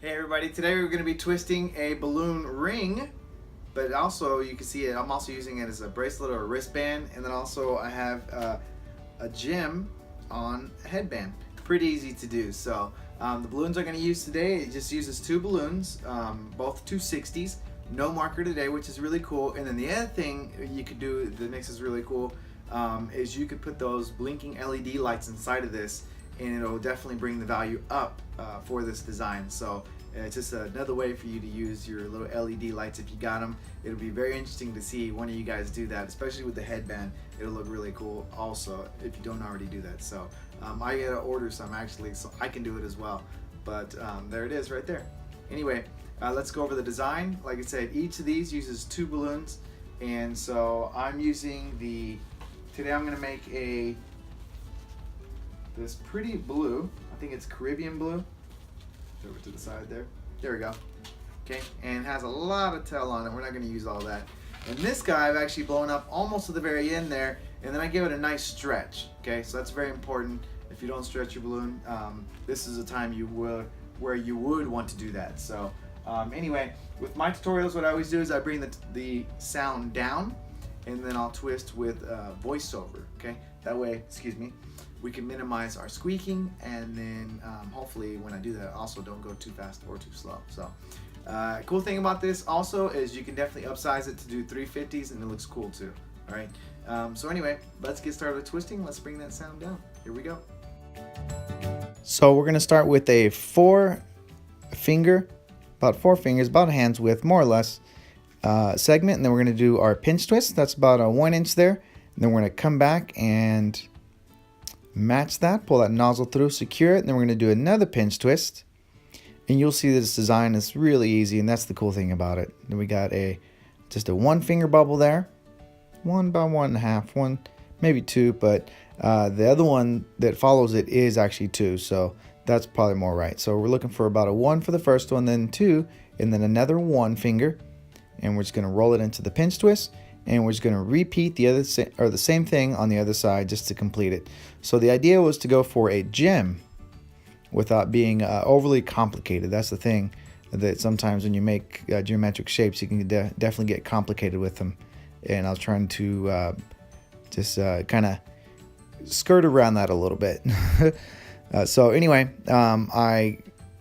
Hey everybody, today we're going to be twisting a balloon ring, but also you can see it, I'm also using it as a bracelet or a wristband, and then also I have a gem on a headband. Pretty easy to do. So the balloons I'm going to use today, it just uses two balloons, both 260s, no marker today, which is really cool. And then the other thing you could do that makes this really cool is you could put those blinking LED lights inside of this, and it'll definitely bring the value up for this design. So it's just another way for you to use your little LED lights if you got them. It'll be very interesting to see one of you guys do that, especially with the headband. It'll look really cool also if you don't already do that. So I gotta order some actually so I can do it as well. But there it is right there. Anyway, let's go over the design. Like I said, each of these uses two balloons, and so I'm using today I'm gonna make this pretty blue. I think it's Caribbean blue. Over to the side there. There we go. Okay, and it has a lot of tail on it. We're not going to use all that. And this guy I've actually blown up almost to the very end there, and then I give it a nice stretch. Okay, so that's very important. If you don't stretch your balloon, this is a time where you would want to do that. So anyway, with my tutorials, what I always do is I bring the sound down, and then I'll twist with voiceover. Okay, that way, excuse me, we can minimize our squeaking, and then hopefully when I do that, also don't go too fast or too slow. So cool thing about this also is you can definitely upsize it to do 350s, and it looks cool too. All right, so anyway, let's get started with twisting. Let's bring that sound down. Here we go. So we're gonna start with a about 4 fingers, about a hand's width, more or less, segment, and then we're gonna do our pinch twist. That's about a 1 inch there. And then we're gonna come back and match that, pull that nozzle through, secure it, and then we're going to do another pinch twist, and you'll see this design is really easy, and that's the cool thing about it. Then we got just a 1 finger bubble there, 1 by 1.5, 1 maybe 2, but the other one that follows it is actually 2, so that's probably more right. So we're looking for about a 1 for the first one, then 2, and then another 1 finger, and we're just going to roll it into the pinch twist. And we're just going to repeat the same thing on the other side just to complete it. So the idea was to go for a gem without being overly complicated. That's the thing, that sometimes when you make geometric shapes, you can definitely get complicated with them. And I was trying to just kind of skirt around that a little bit. So anyway, I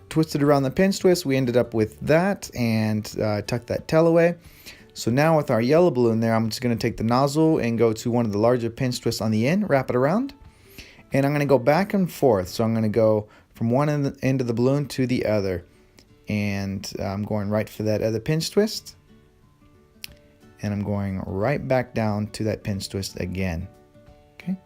twisted around the pinch twist. We ended up with that, and tucked that tail away. So now with our yellow balloon there, I'm just going to take the nozzle and go to one of the larger pinch twists on the end, wrap it around, and I'm going to go back and forth. So I'm going to go from one end of the balloon to the other, and I'm going right for that other pinch twist, and I'm going right back down to that pinch twist again. Okay.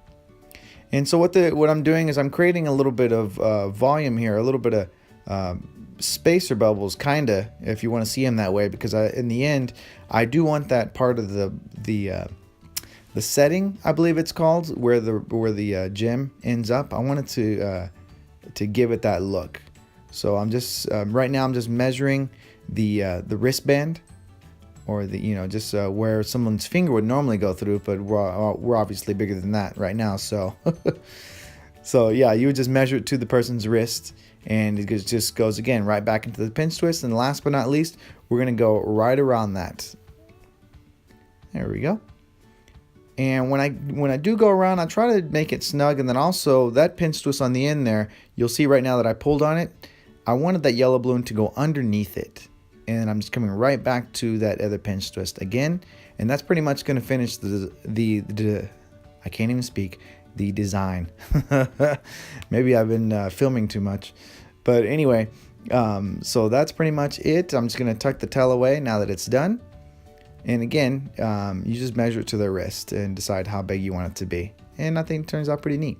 And so what I'm doing is I'm creating a little bit of volume here, a little bit of spacer bubbles, kinda, if you want to see them that way, because in the end I do want that part of the setting, I believe it's called, where the gem ends up. I wanted to give it that look. So I'm just right now I'm just measuring the wristband, or just where someone's finger would normally go through, but we're obviously bigger than that right now, so so yeah, you would just measure it to the person's wrist, and it just goes again right back into the pinch twist. And last but not least, we're going to go right around that. There we go. And when I do go around, I try to make it snug, and then also that pinch twist on the end there, you'll see right now that I pulled on it. I wanted that yellow balloon to go underneath it, and I'm just coming right back to that other pinch twist again, and that's pretty much going to finish the I can't even speak, the design. Maybe I've been filming too much, but anyway, so that's pretty much it. I'm just going to tuck the tail away now that it's done, and again, you just measure it to the wrist and decide how big you want it to be, and I think it turns out pretty neat.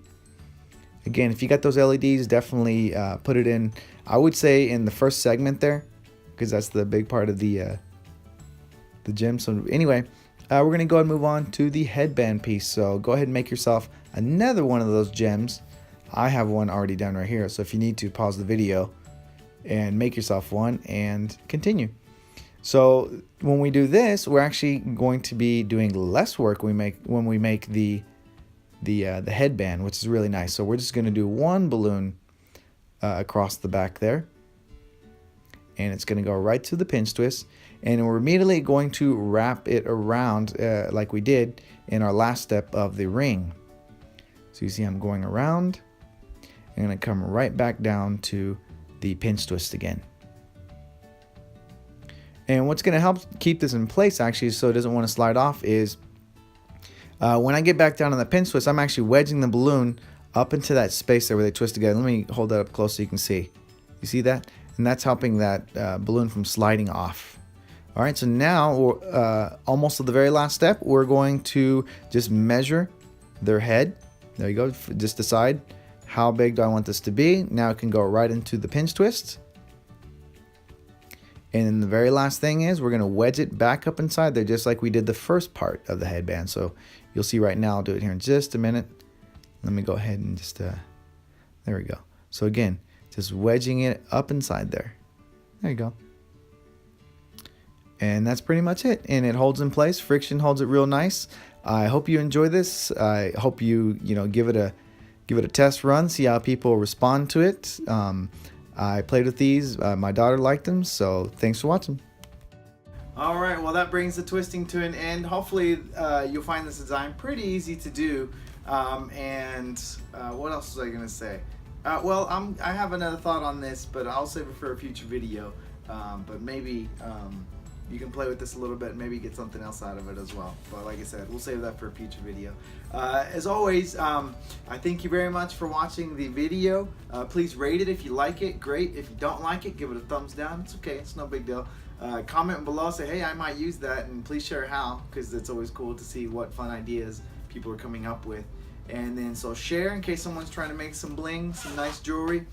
Again, if you got those LEDs, definitely put it in, I would say, in the first segment there, because that's the big part of the gem. So anyway, we're going to go ahead and move on to the headband piece. So go ahead and make yourself another one of those gems. I have one already done right here, so if you need to, pause the video and make yourself one and continue. So when we do this, we're actually going to be doing less work when we make the headband, which is really nice. So we're just going to do one balloon across the back there. and it's going to go right to the pinch twist, and we're immediately going to wrap it around like we did in our last step of the ring. So you see I'm going around. I'm going to come right back down to the pinch twist again. And what's going to help keep this in place actually so it doesn't want to slide off is when I get back down on the pinch twist, I'm actually wedging the balloon up into that space there where they twist together. Let me hold that up close so you can see. You see that? And that's helping that balloon from sliding off. All right, so now almost to the very last step, we're going to just measure their head. There you go. Just decide how big do I want this to be. Now it can go right into the pinch twist. And then the very last thing is we're going to wedge it back up inside there just like we did the first part of the headband. So you'll see right now, I'll do it here in just a minute. Let me go ahead and just, there we go. So again, just wedging it up inside there. There you go. And that's pretty much it. And it holds in place. Friction holds it real nice. I hope you enjoy this. I hope you give it a test run, see how people respond to it. I played with these. My daughter liked them. So thanks for watching. All right, well that brings the twisting to an end. Hopefully you'll find this design pretty easy to do. What else was I gonna say? Well, I have another thought on this, but I'll save it for a future video. But maybe you can play with this a little bit and maybe get something else out of it as well. But like I said, we'll save that for a future video. As always, I thank you very much for watching the video. Please rate it if you like it, great. If you don't like it, give it a thumbs down. It's okay, it's no big deal. Comment below, say, hey, I might use that, and please share how, because it's always cool to see what fun ideas people are coming up with. And then so share in case someone's trying to make some bling, some nice jewelry.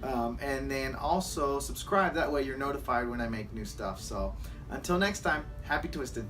And then also subscribe, that way you're notified when I make new stuff. So until next time, happy twisting.